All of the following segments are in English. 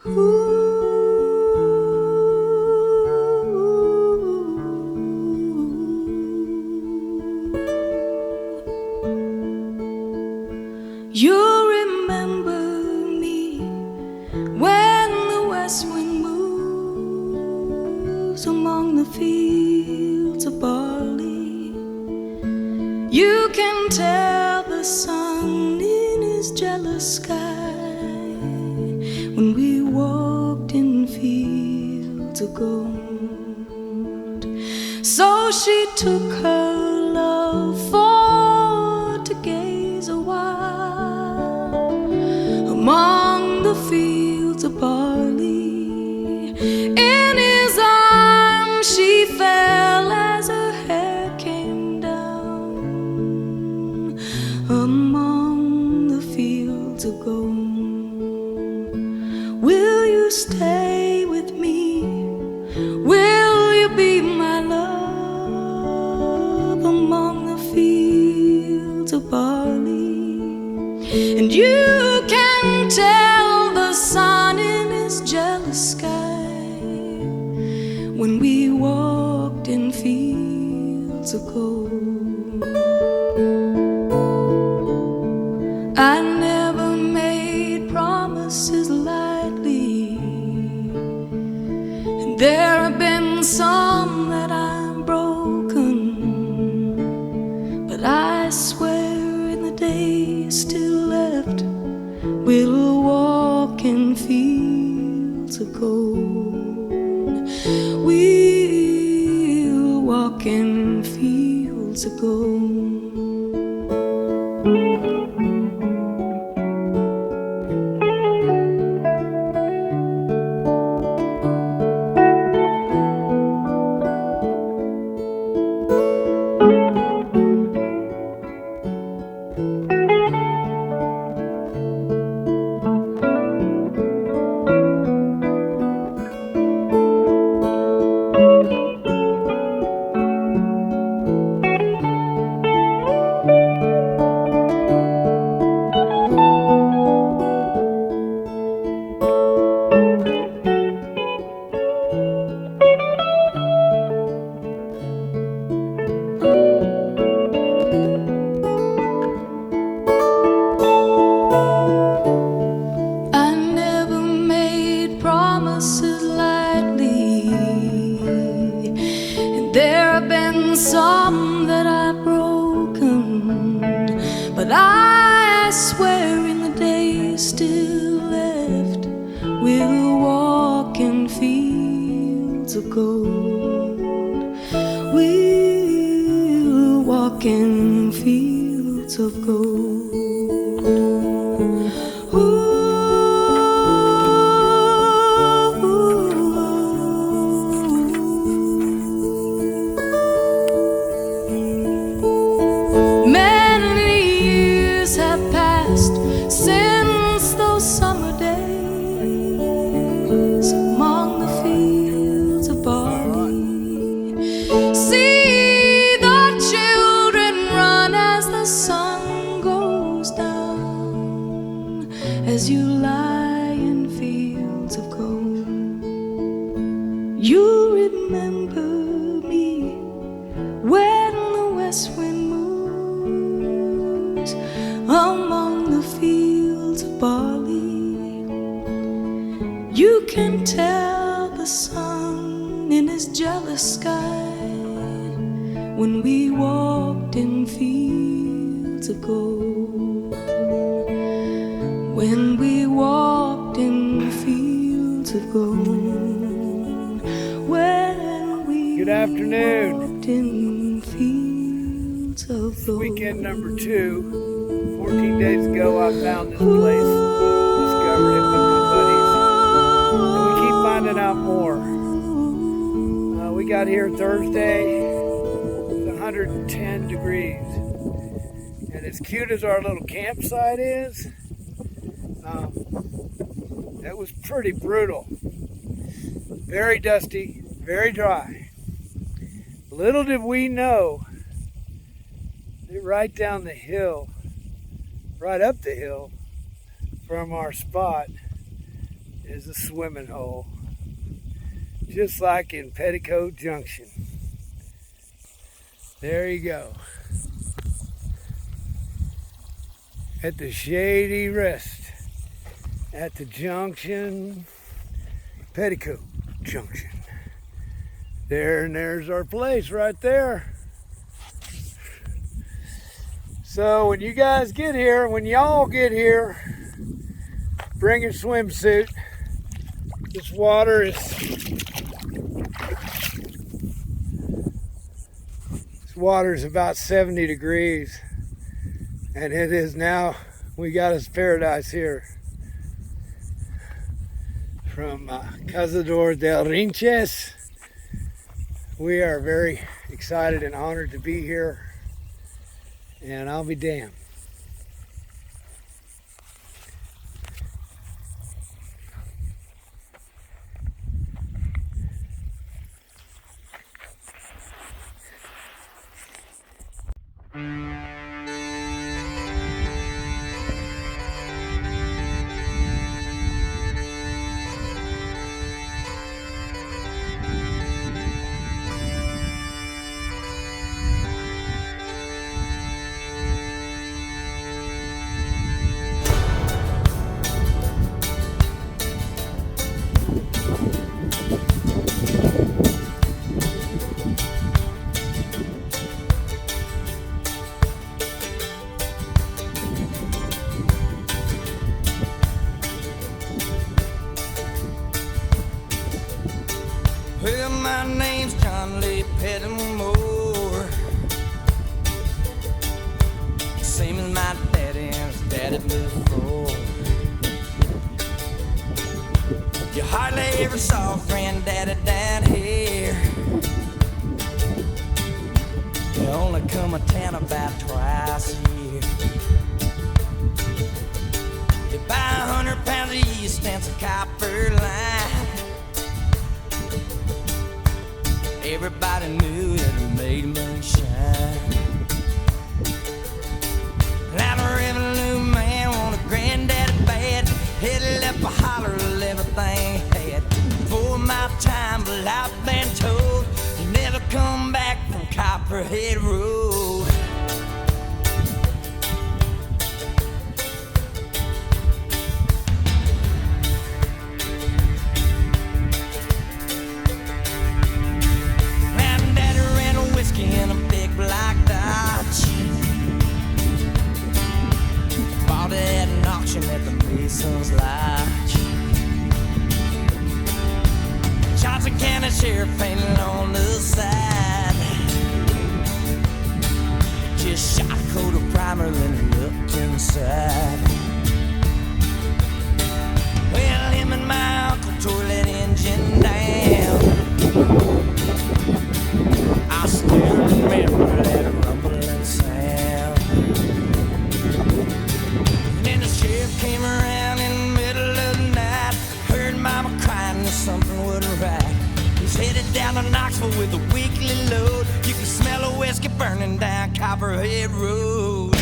You remember me when the west wind moves among the fields of barley. You can tell the sun in his jealous sky when we walked in fields of gold. So she took her love for to gaze a while among the fields of barley. In his arms she fell as her hair came down among the fields of gold. Will you stay with me? Will you be my love among the fields of barley? And you can tell the sun in his jealous sky when we walked in fields of gold. I never made promises lightly, and there have been some that I've broken, but I swear in the days still left we'll walk in fields of gold. We'll walk in fields of gold. Some that I've broken, but I swear in the days still left we'll walk in fields of gold. We'll walk in fields of gold. Since those summer days among the fields of barley, see the children run as the sun goes down, as you lie in fields of gold. You remember me when the west wind moves among the fields of barley. You can tell the sun in his jealous sky when we walked in fields of gold. When we walked in fields of gold. When we Good afternoon. walked in fields of gold. Weekend number 2. 14 days ago I found this place, discovered it with my buddies, and we keep finding out more. We got here Thursday, it's 110 degrees, and as cute as our little campsite is, that was pretty brutal. Very dusty, very dry. Little did we know that right down the hill, right up the hill from our spot, is a swimming hole, just like in Pecos Junction. There you go. At the shady rest at the junction, Pecos Junction. There, and there's our place right there. So when you guys get here, when y'all get here, bring your swimsuit. This water is about 70 degrees, and it is now. We got us paradise here from Cazadores del Rinches. We are very excited and honored to be here, and I'll be damned. Well, my name's John Lee Pettimore, same as my daddy and his daddy before. You hardly ever saw granddaddy down here. They only come to town about twice a year. They buy 100 pounds of yeast and some copper line. Everybody knew that it made moonshine. Now the revenue man wanted granddaddy bad, headed up a holler of everything he had. For my time, but I've been told you never come back from Copperhead Road. In a big black Dodge, bought it at an auction at the Mason's Lodge. Johnson County Sheriff painted on the side. Just shot a coat of primer then looked inside. Well, him and my uncle tore that engine down. I still remember that rumbling sound. And then the sheriff came around in the middle of the night. Heard mama crying that something wasn't right. He's headed down to Knoxville with a weekly load. You can smell the whiskey burning down Copperhead Road.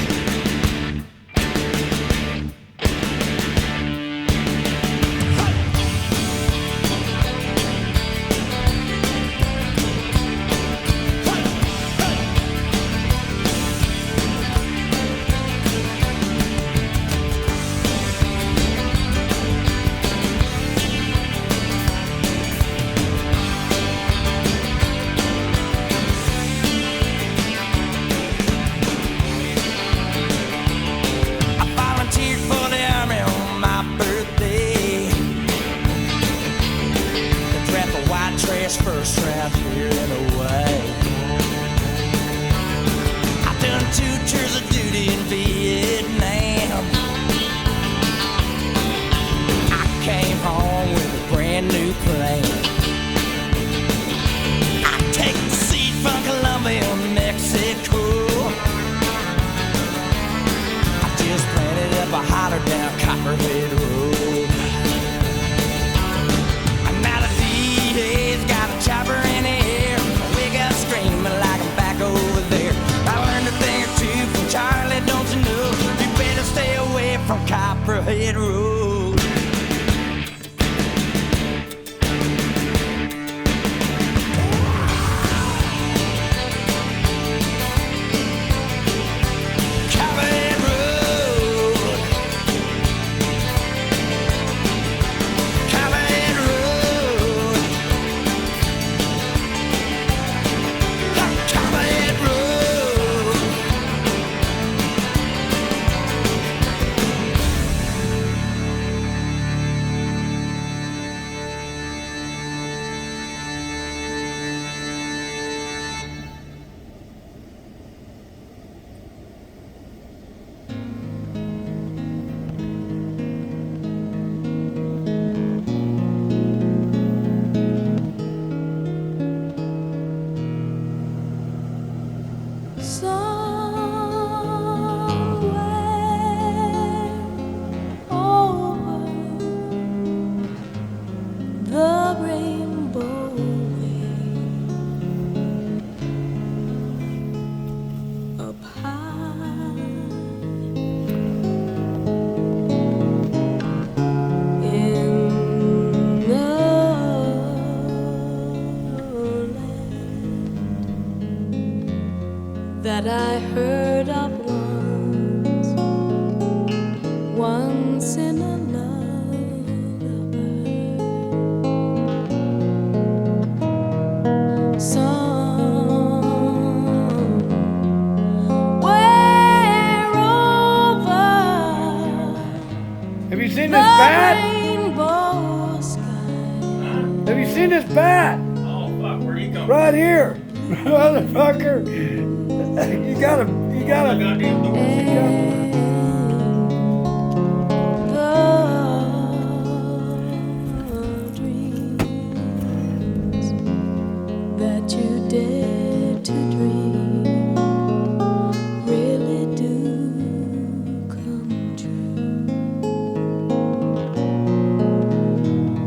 First round here and away. I've done 2 tours of duty in Vietnam. I came home with a brand new plane. I take the seat from Colombia, Mexico. I just planted up a holler down Copperhead Road. Chopper in the air, we got screaming like I'm back over there. I learned a thing or two from Charlie, don't you know? You better stay away from Copperhead Road. seen this bat. Oh, fuck, where'd he come Right here. Motherfucker. You gotta. from? Goddamn door. The dreams that you dare to dream really do come true.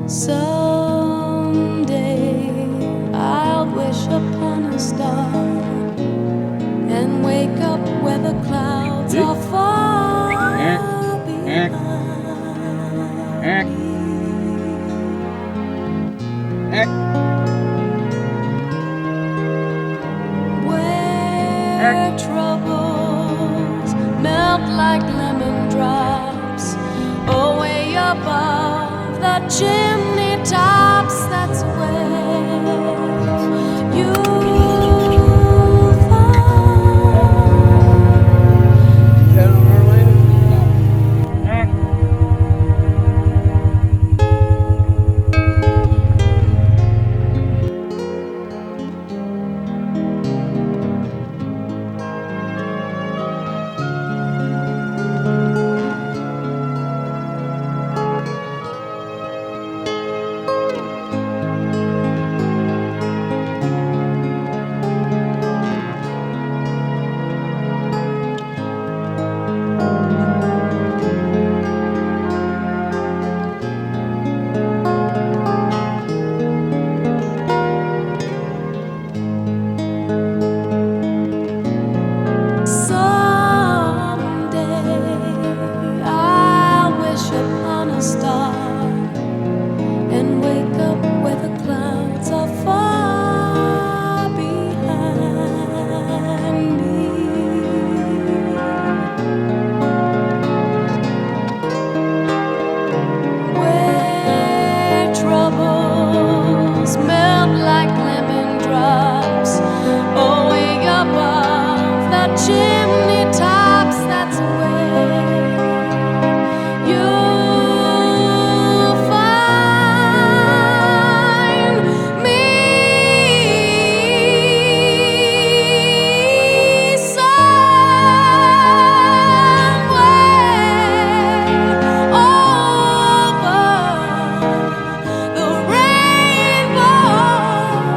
Someday I'll wish upon a star and wake up where the clouds are far behind me. Where troubles melt like lemon drops away above the chimney tops. That's where you'll find. Is that on our land? Someday I'll wish upon a star and wake up where the clouds are far behind me. Where troubles melt like lemon drops away above the chimney tops. That's where you'll find me. Somewhere over the rainbow.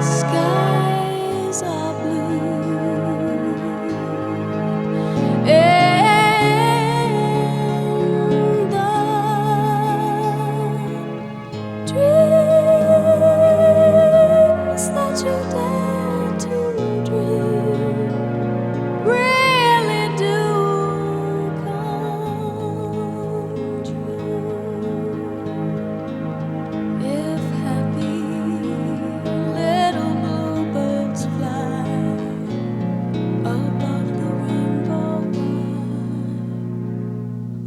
Skies are blue and the dreams that you dare to dream really do come true. If happy little bluebirds fly above the rainbow wide,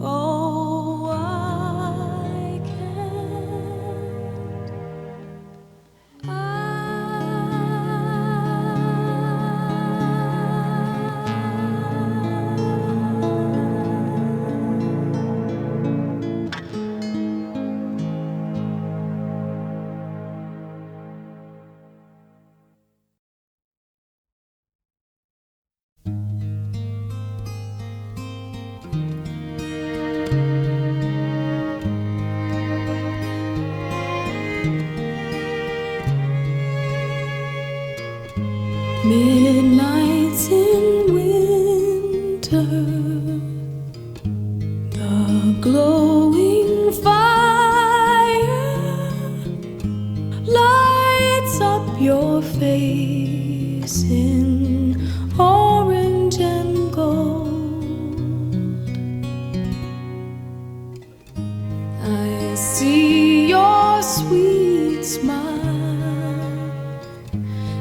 oh, I midnights in winter, the glowing fire lights up your face in orange and gold. I see your sweet smile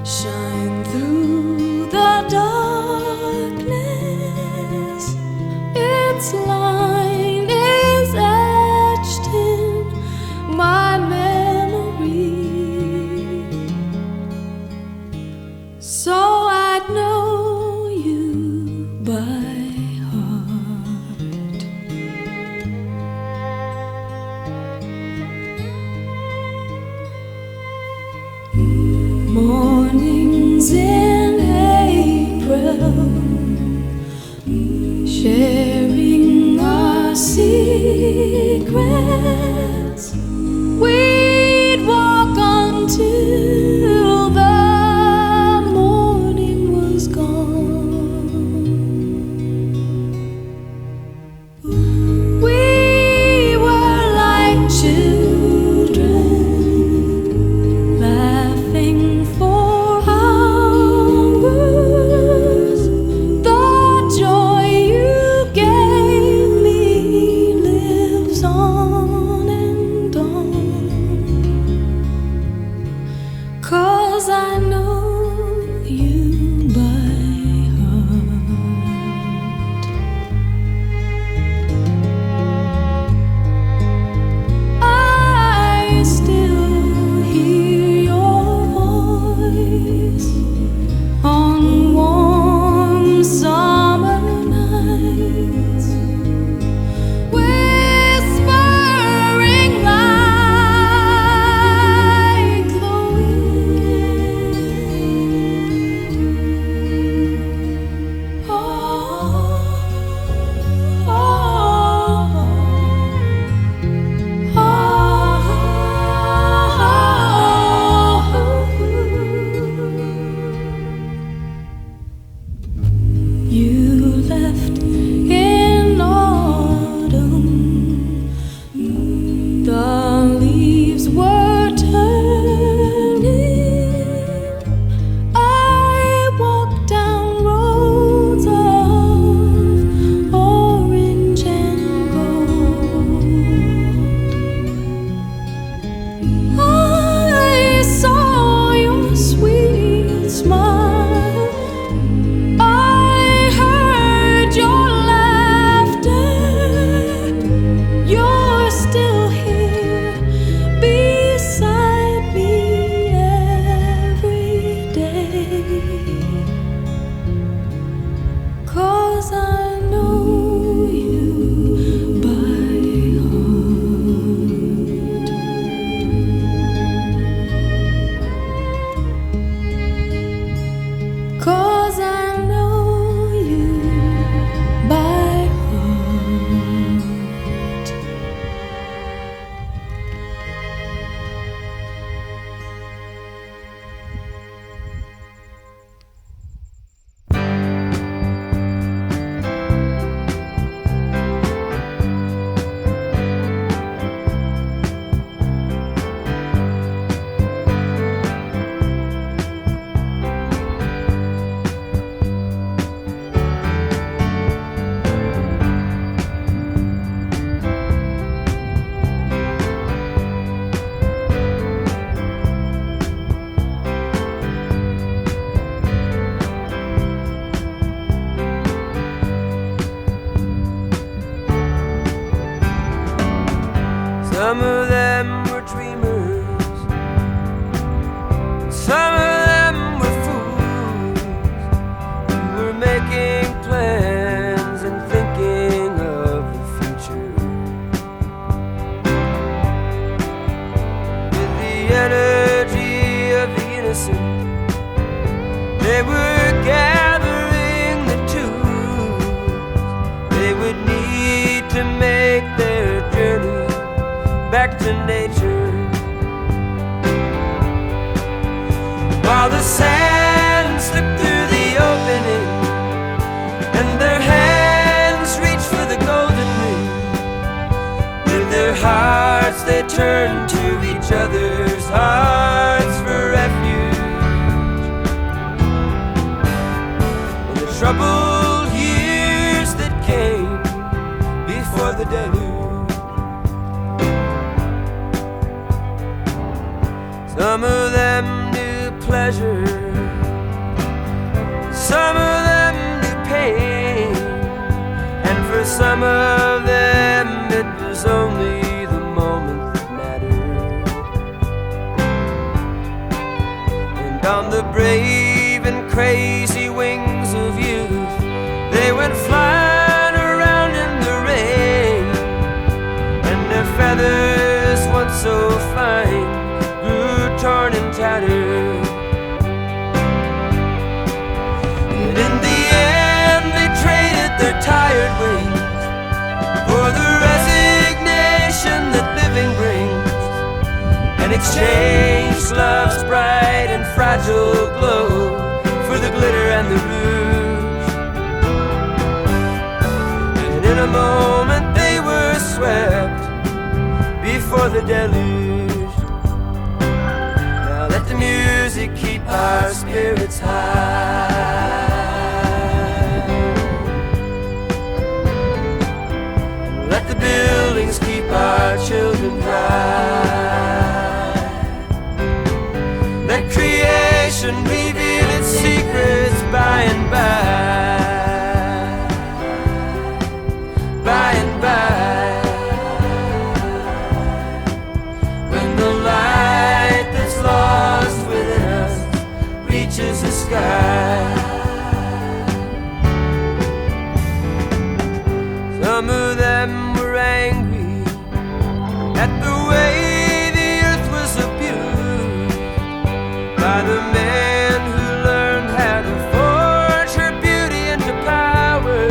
shine through the darkness. Its line is etched in my memory, so I'd know you by heart. friends in April, sharing our secrets. We'd walk until the morning was gone. We were like children, laughing for hours. The joy you gave me lives on and on. 'Cause I know you by heart. I still hear your voice on warm summer nights, whispering like the wind. Oh, oh, You left in autumn, the leaves were turning. I walked down roads of orange and gold. I saw your sweet smile. I heard your laughter. You're still here beside me every day. 'Cause I know you by heart. 'Cause I know you by heart. Some of them were dreamers, some of them were fools who were making plans and thinking of the future. With the energy of the innocent, they were gathering the tools they would need to make their journey back to nature. While the sand slipped through the opening and their hands reached for the golden ring, with their hearts they turned to each other's hearts for refuge. In the troubled years that came before the deluge, some of them knew pleasure, some of them knew pain, and for some of them it was only the moment that mattered. And on the brave and crazy wings of youth, they went flying around in the rain, and their feathers once so fine grew torn and tattered. This love's bright and fragile glow for the glitter and the rouge. And in a moment they were swept before the deluge. Now let the music keep our spirits high. Let the buildings keep our children dry. Let creation reveal its secrets by and by. By and by. When the light that's lost within us reaches the sky. Some of them were angry at the way the earth was abused by the man who learned how to forge her beauty into power.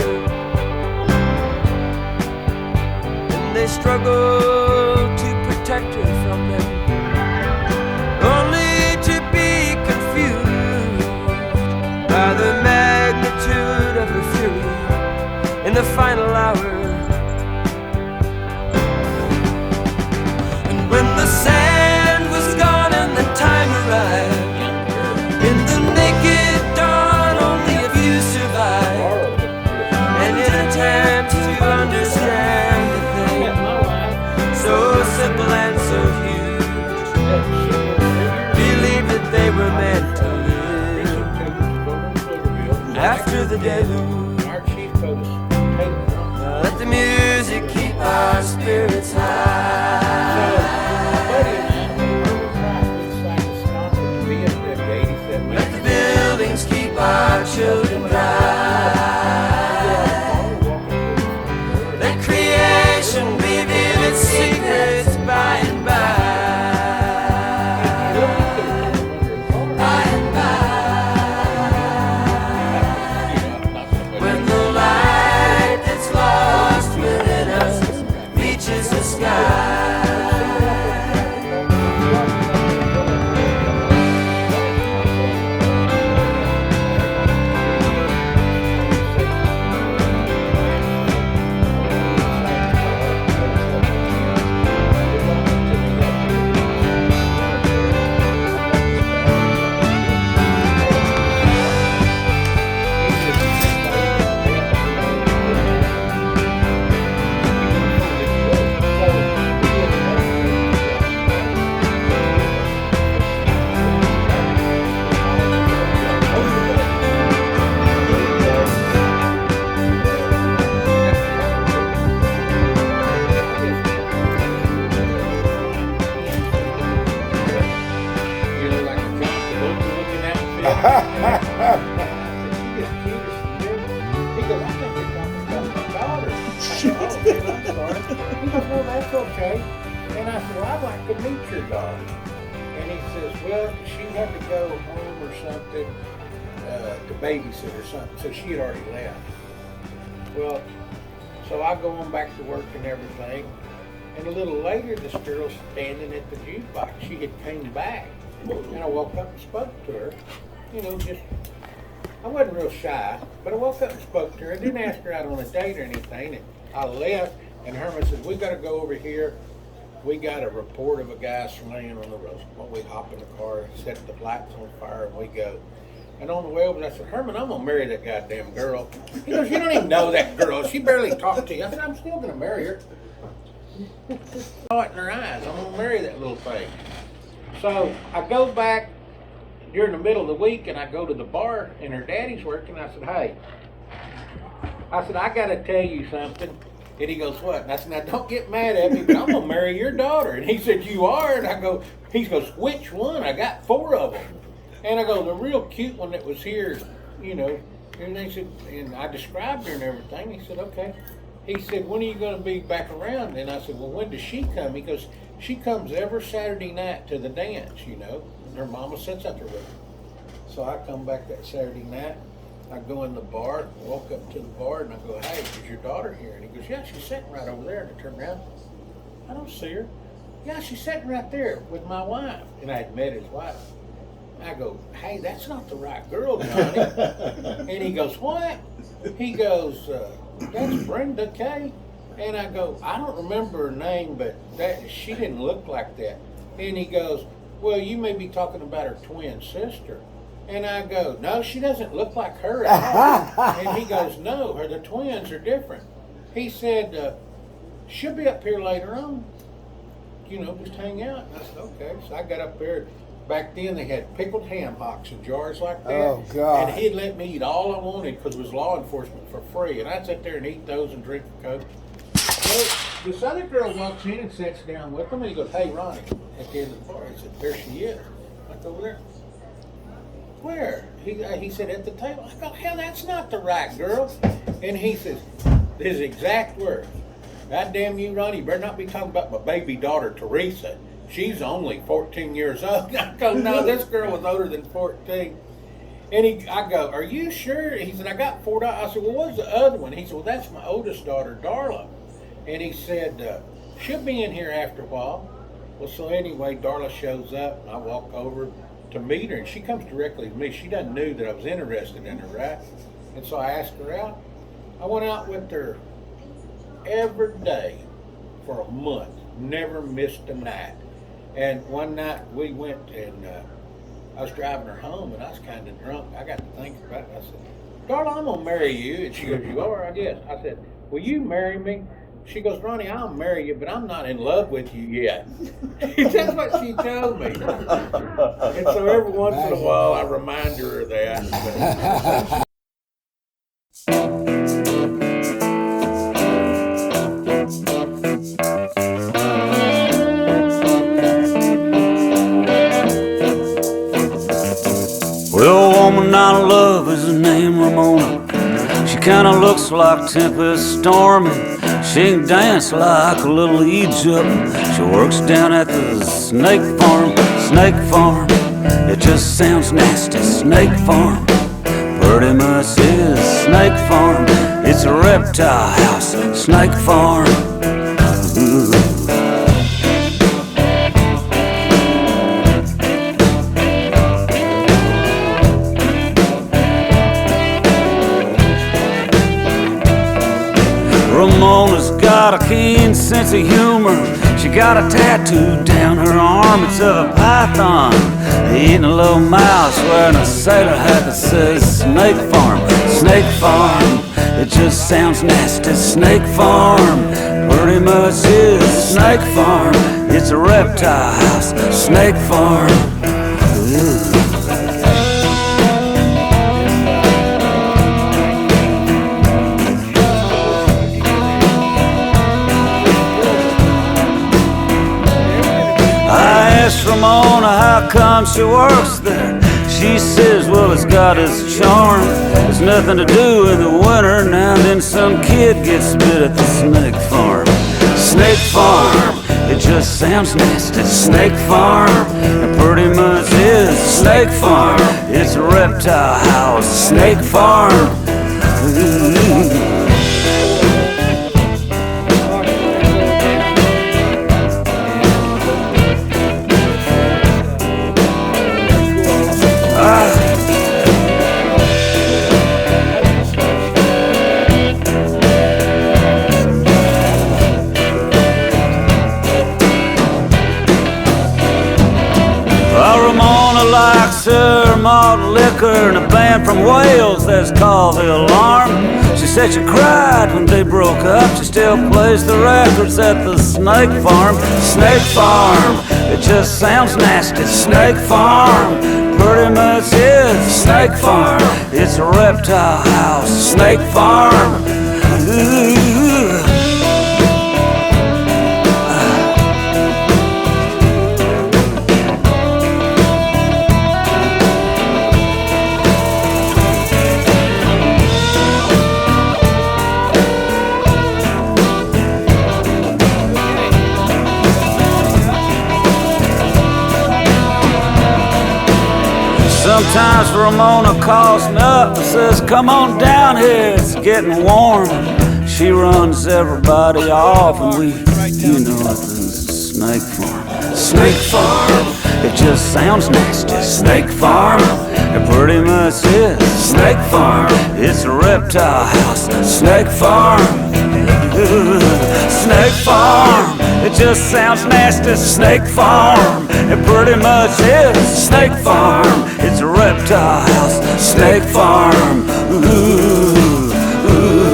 And they struggled to protect her from them, only to be confused by the magnitude of her fury in the final hour. And when the sand was gone and the time arrived, in the naked dawn only a few survived. And in an attempt to understand a thing so simple and so huge, believed that they were meant to live after the deluge. Let the music keep our spirits high. Let the buildings keep our children dry. Let creation reveal its secrets by and by. By and by. When the light that's lost within us reaches the sky. Okay. And I said, well, I'd like to meet your daughter. And he says, well, she had to go home or something to babysit or something, so she had already left. Well, so I go on back to work and everything. And a little later, this girl's standing at the jukebox. She had came back. And I woke up and spoke to her. You know, just, I wasn't real shy, but I woke up and spoke to her. I didn't ask her out on a date or anything. And I left. And Herman says, we got to go over here. We got a report of a guy slaying on the road. Well, we hop in the car, set the lights on fire, and we go. And on the way over, I said, Herman, I'm going to marry that goddamn girl. He goes, you don't even know that girl. She barely talked to you. I said, I'm still going to marry her. I saw it in her eyes. I'm going to marry that little thing. So I go back during the middle of the week, and I go to the bar, and her daddy's working. I said, hey. I said, I got to tell you something. And he goes, what? And I said, now don't get mad at me, but I'm going to marry your daughter. And he said, you are? And I go, he goes, which one? I got 4 of them. And I go, the real cute one that was here, you know. And they said, and I described her and everything. He said, okay. He said, when are you going to be back around? And I said, well, when does she come? He goes, she comes every Saturday night to the dance, you know. And her mama sits out there with her. So I come back that Saturday night. I go in the bar, walk up to the bar, and I go, hey, is your daughter here? And he goes, yeah, she's sitting right over there. And I turn around. I don't see her. yeah, she's sitting right there with my wife. And I had met his wife. I go, hey, that's not the right girl, Johnny. And he goes, what? He goes, that's Brenda Kay. And I go, I don't remember her name, but she didn't look like that. And he goes, well, you may be talking about her twin sister. And I go, no, she doesn't look like her at all. And he goes, no, the twins are different. He said, she'll be up here later on. You know, just hang out. And I said, okay. So I got up there. Back then, they had pickled ham hocks in jars like that. Oh, God. And he'd let me eat all I wanted because it was law enforcement for free. And I'd sit there and eat those and drink the Coke. So this other girl walks in and sits down with him, and he goes, hey, Ronnie, at the end of the bar. He said, there she is. Look over there. Where? He said, at the table. I go, hell, that's not the right girl. And he says, his exact words, God damn you, Ronnie, you better not be talking about my baby daughter, Teresa. She's only 14 years old. I go, no, this girl was older than 14. And I go, are you sure? He said, I got $4. I said, well, what's the other one? He said, well, that's my oldest daughter, Darla. And he said, she'll be in here after a while. Well, so anyway, Darla shows up, and I walk over to meet her, and she comes directly to me. She doesn't know that I was interested in her, right? And so I asked her out. I went out with her every day for a month, never missed a night. And one night we went and I was driving her home and I was kind of drunk. I got to think about it. I said, Darla, I'm going to marry you. And she goes, you are, I guess. I said, will you marry me? She goes, Ronnie, I'll marry you, but I'm not in love with you yet. That's what she told me. And so every once in a while I remind her of that. Well, woman I love is her name Ramona. She kinda looks like Tempest Storm, and she can dance like a little Egypt. She works down at the snake farm. It just sounds nasty, snake farm. Pretty much is snake farm. It's a reptile house, snake farm. Ooh. Ramona's got a keen sense of humor. She got a tattoo down her arm. It's of a python eating a little mouse, wearing a sailor hat that says Snake Farm. Snake Farm, it just sounds nasty. Snake Farm, pretty much is Snake Farm. It's a reptile house, Snake Farm. Ooh. Ramona, how come she works there? She says, well, it's got its charm. There's nothing to do in the winter. Now and then some kid gets bit at the snake farm. Snake farm, it just sounds nasty. Snake farm, it pretty much is snake farm. It's a reptile house, snake farm. Ooh. Her malt liquor and a band from Wales that's called The Alarm. She said she cried when they broke up. She still plays the records at the Snake Farm. Snake Farm, it just sounds nasty. Snake Farm, pretty much is Snake Farm. It's a reptile house, Snake Farm. Ooh. Sometimes Ramona calls me up and says, come on down here, it's getting warm. She runs everybody off and we, you know, at the snake farm. Snake farm, it just sounds nasty. Snake farm, it pretty much is. Snake farm, it's a reptile house. Snake farm, snake farm, it just sounds nasty. Snake farm, it pretty much is. Snake farm, it's a reptile house. Snake farm, ooh, ooh, ooh.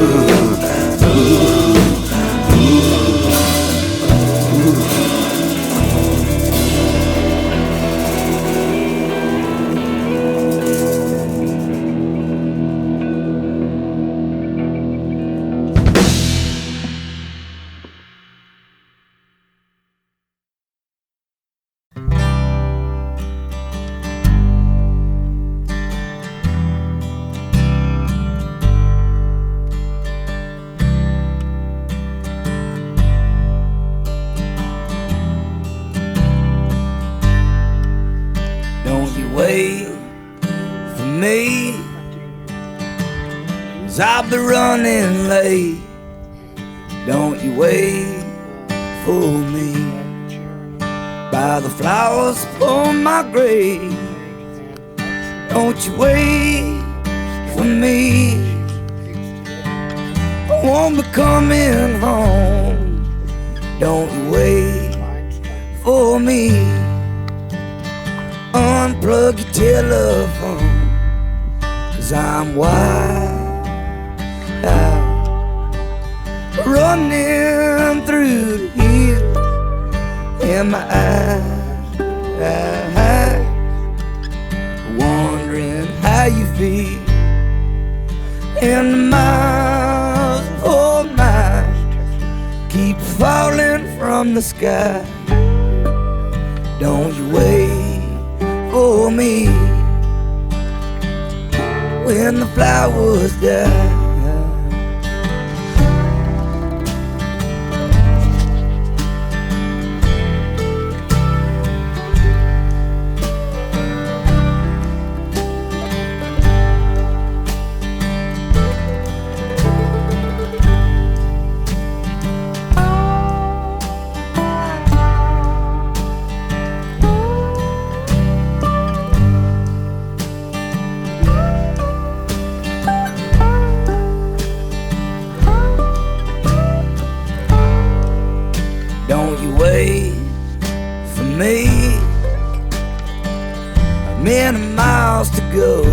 I'll be running late. Don't you wait for me by the flowers upon my grave. Don't you wait for me. I won't be coming home. Don't you wait for me. Unplug your telephone, 'cause I'm wide out, running through the hills in my eyes, wondering how you feel. And the miles, oh miles, keep falling from the sky. Don't you wait for me when the flowers die. Many miles to go.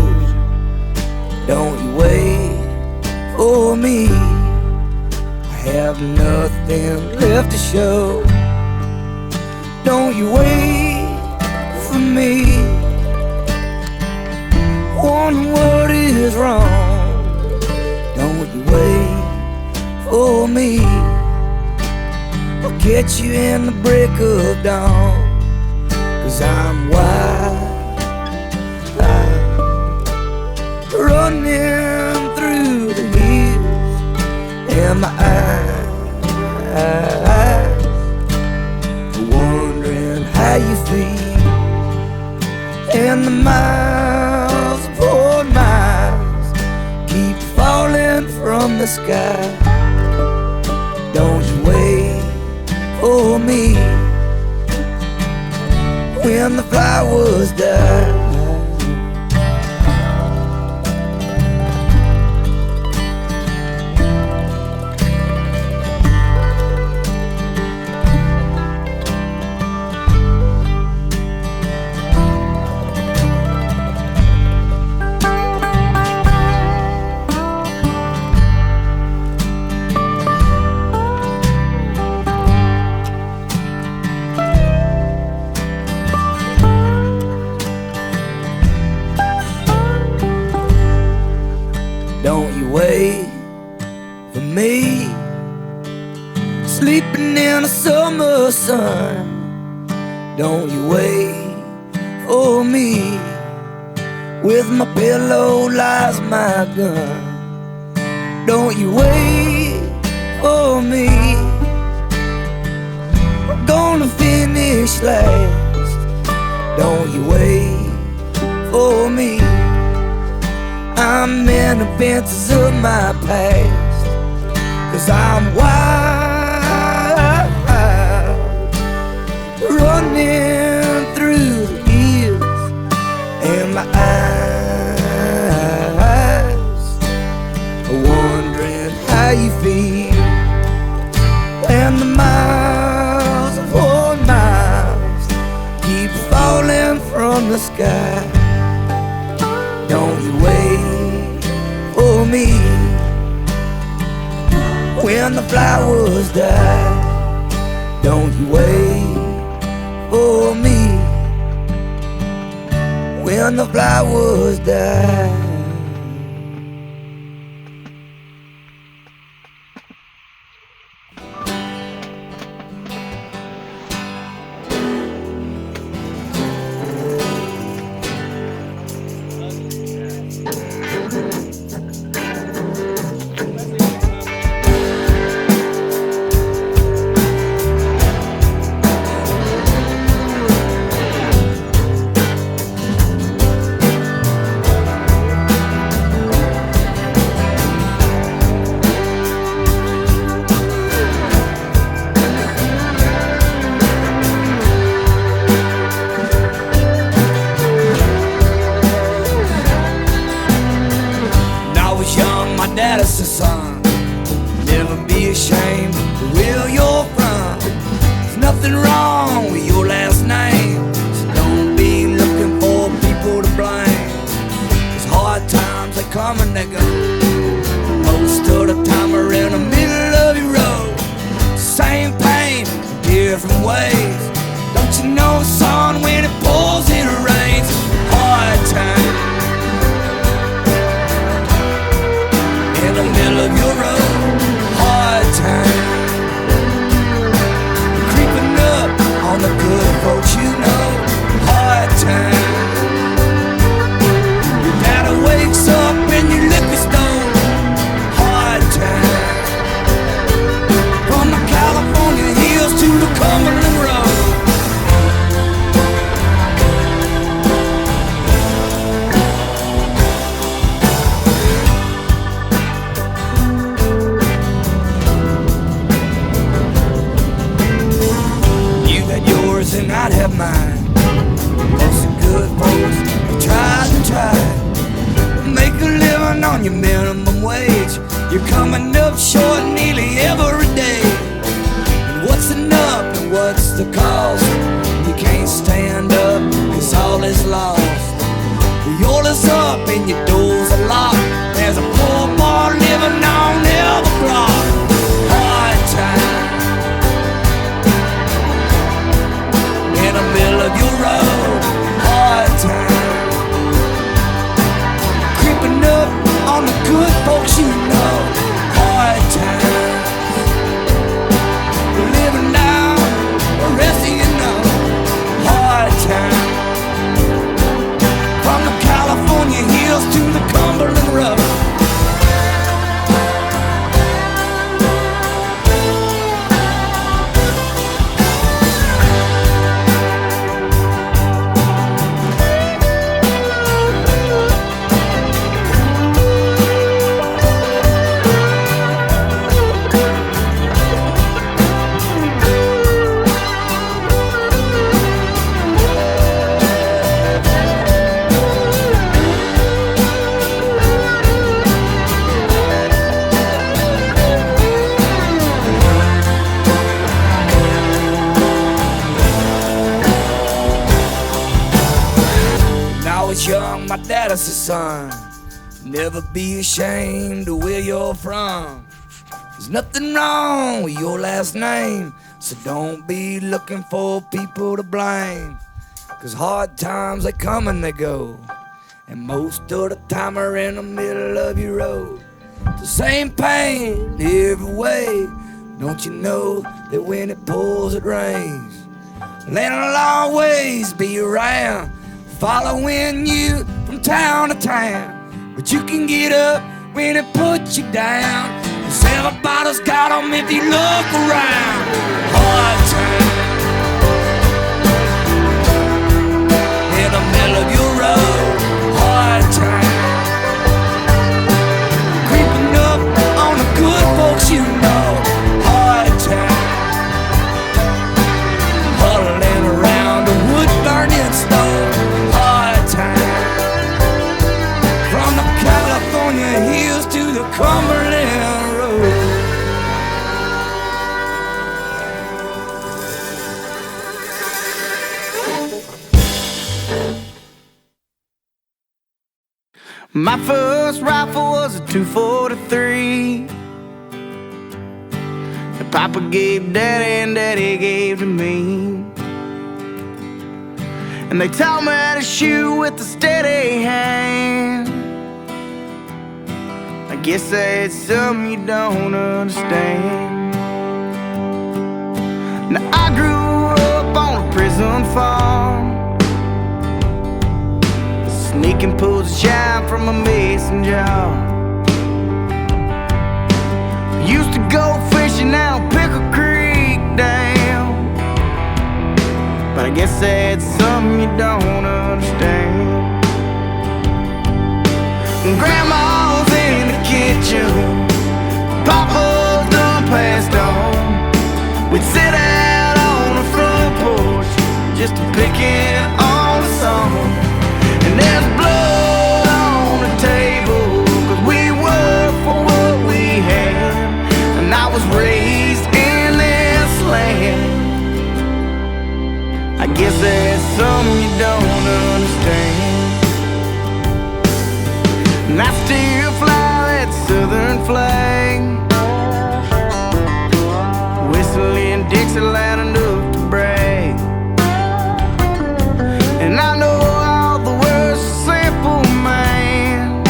Don't you wait for me. I have nothing left to show. Don't you wait for me. Wondering what is wrong. Don't you wait for me. I'll catch you in the break of dawn, 'cause I'm wild, running through the hills in my eyes, wondering how you feel. And the miles upon miles keep falling from the sky. Don't you wait for me when the flowers die. Don't you wait for me, sleeping in the summer sun. Don't you wait for me, with my pillow lies my gun. Don't you wait for me, I'm gonna finish last. Don't you wait for me, I'm in the fences of my past, 'cause I'm wild, from the sky. Don't you wait for me when the flowers die. Don't you wait for me when the flowers die. Son, never be ashamed of where you're from. There's nothing wrong with your last name, so don't be looking for people to blame. 'Cause hard times they come and they go. Most of the time we're in the middle of your road. Same pain, different ways. Don't you know, son, when it pours it rains. Hard times in the middle of your road, hard time. Creeping up on the good folks you know, hard time. Your daddy wakes up in your liquor store, hard time. From the California hills to the Cumberland Road. And I'd have mine. Most of good folks have tried and tried. Make a living on your minimum wage. You're coming up short nearly every day. And what's enough and what's the cost? You can't stand up 'cause all is lost. Your is up and your doors are locked. There's a poor boy living on every block. Hard time in the middle of your road, hard time. Creeping up on the good folks you know, hard time. Living down the rest of you know, hard time. From the California hills to the Cumberland Road. Young, my daddy's a son. Never be ashamed of where you're from. There's nothing wrong with your last name, so don't be looking for people to blame. 'Cause hard times they come and they go, and most of the time are in the middle of your road. The same pain every way. Don't you know that when it pours it rains? Then I'll always be around, following you from town to town. But you can get up when it puts you down, 'cause everybody's got 'em if you look around. Hard time in the middle of your road, hard time. Creeping up on the good folks you know, hard time. Huddling around the wood burning stove, hard time. From the California hills to the Cumberland Road. My first rifle was a 243 that Papa gave Daddy and Daddy gave to me. And they taught me how to shoot with a steady hand. I guess that's something you don't understand. Now I grew up on a prison farm, sneaking pulls of shine from a mason jar. Used to go fishing out Pecos Creek down, but I guess that's something you don't understand. Grandma's in the kitchen, Papa's done passed on. We'd sit out on the front porch just to picking on the song. And there's blood on the table, 'cause we worked for what we had. And I was raised in this land. I guess that's something you don't understand. And I still fly that southern flag, whistling Dixie loud enough to brag. And I know all the words are simple, man.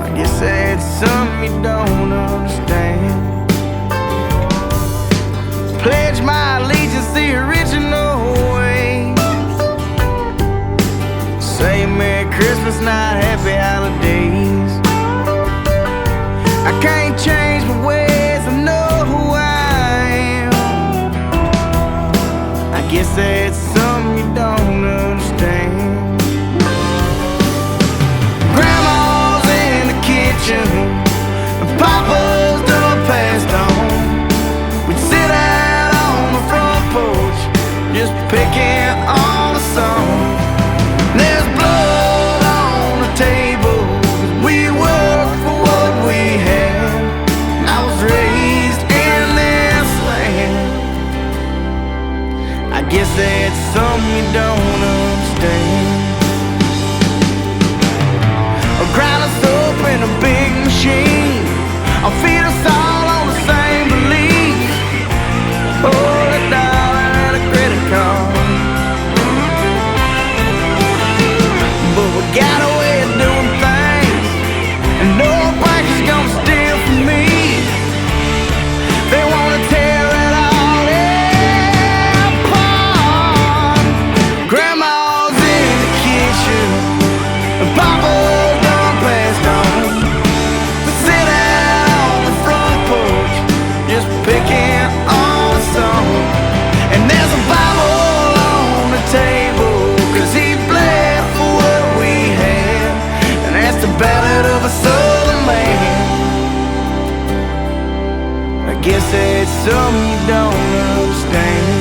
I guess that's something you don't understand. Pledge my allegiance the original way. Say Merry Christmas, not Happy Holidays. I can't change my ways, I know who I am. I guess that's something you don't understand. Grandma's in the kitchen, and Papa's done passed on. We'd sit out on the front porch, just picking on the song. There's blood on the table, 'cause we worked for what we had. And I was raised in this land. I guess that's something you don't understand. A grind us up in a big machine, I'll feed us all on the same belief. Oh, a dollar and a credit card, but we got a way of doing things, and no bank is gonna steal from me. They wanna tear it all apart. Grandma's in the kitchen, and Papa's done passed on. We sit out on the front porch, just picking on a song. And there's a Bible on the table, 'cause he bled for what we had. And that's the ballad of a southern man. I guess that's something you don't understand.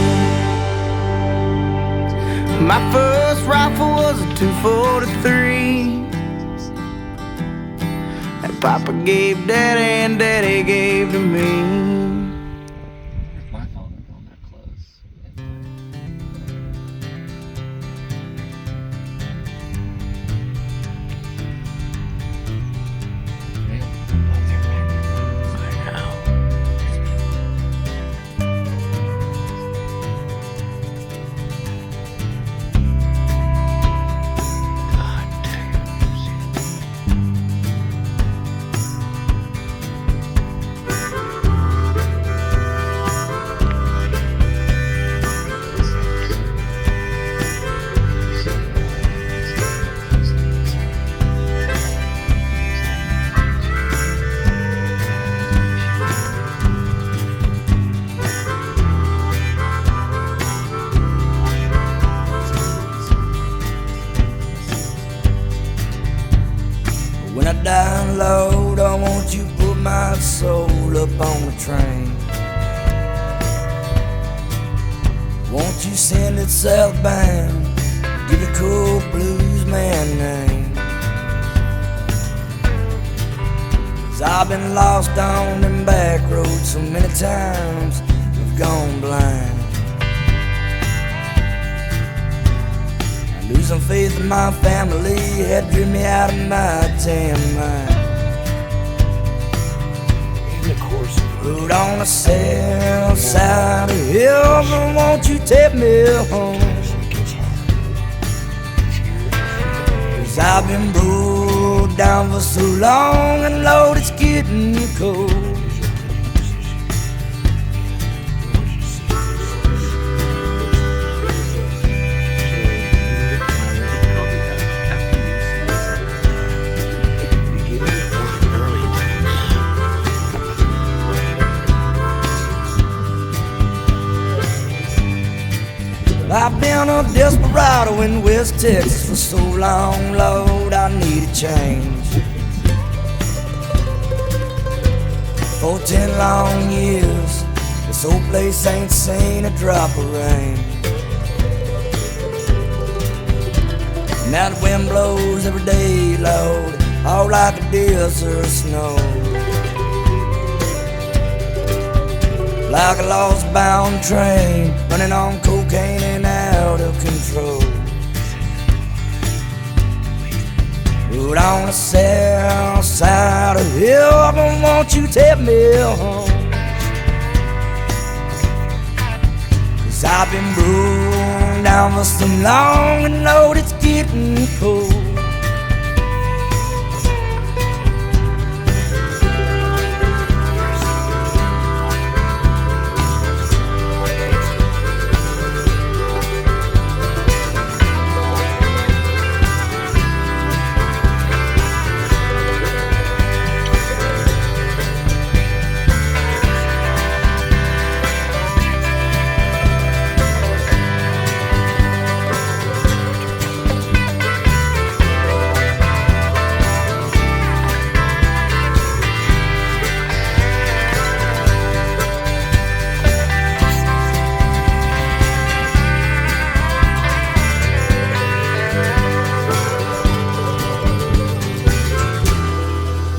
My first rifle was a 243 that Papa gave Daddy and Daddy gave to me. My phone is on that close. When I download, I want you to put my soul up on the train. Won't you send it southbound, give a cool blues man name. 'Cause I've been lost on them back roads so many times, I've gone blind. Losing faith in my family had driven me out of my tan mind. And of course, Rode on the south side of the hill, but won't you take me home? 'Cause I've been broke down for so long, and Lord, it's getting cold. I've been a desperado in West Texas for so long, Lord, I need a change. For 10 long years, this old place ain't seen a drop of rain. Now the wind blows every day, Lord, all like a desert snow. Like a lost bound train running on cocaine and out of control. Rode on the south side of the hill, but won't you take me home? 'Cause I've been broke down for so long, and Lord, it's getting cold.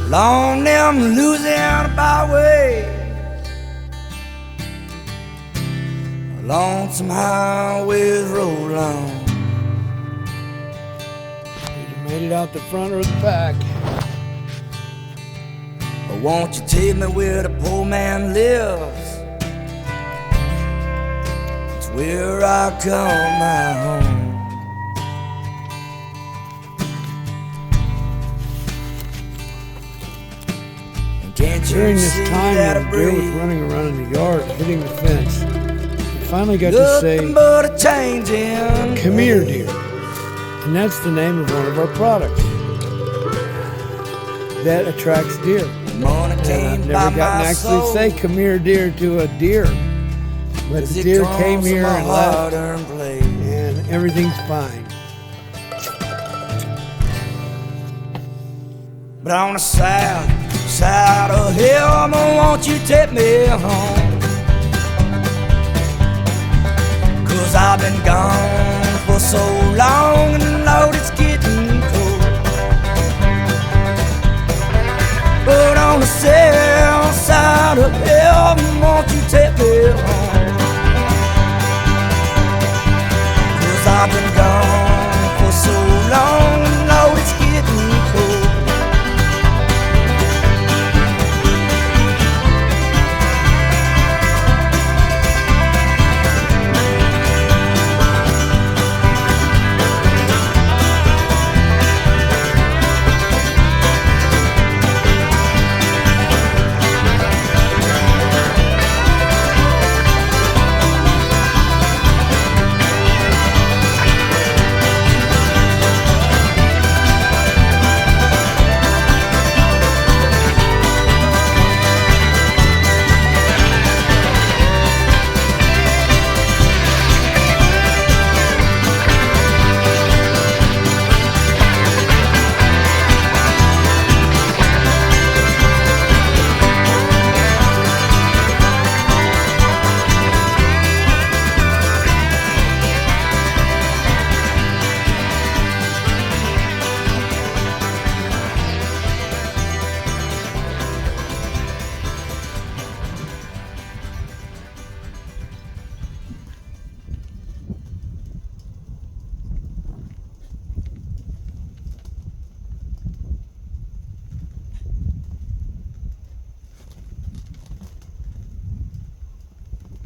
Along them Louisiana byway, along some highways roll on. either made it out the front or the back. But won't you take me where the poor man lives? It's where I call my home. Can't you During this see time, that the deer was breeze? running around in the yard, hitting the fence. He finally got to say, Nothing but a change in "Come here, deer." And that's the name of one of our products that attracts deer. Morning And I've came by never gotten my to actually soul, say "come here, deer" to a deer. But 'cause the it deer comes came from here a and left, hard-earned place. and everything's fine. But on the south side of the hill, won't you take me home? 'Cause I've been gone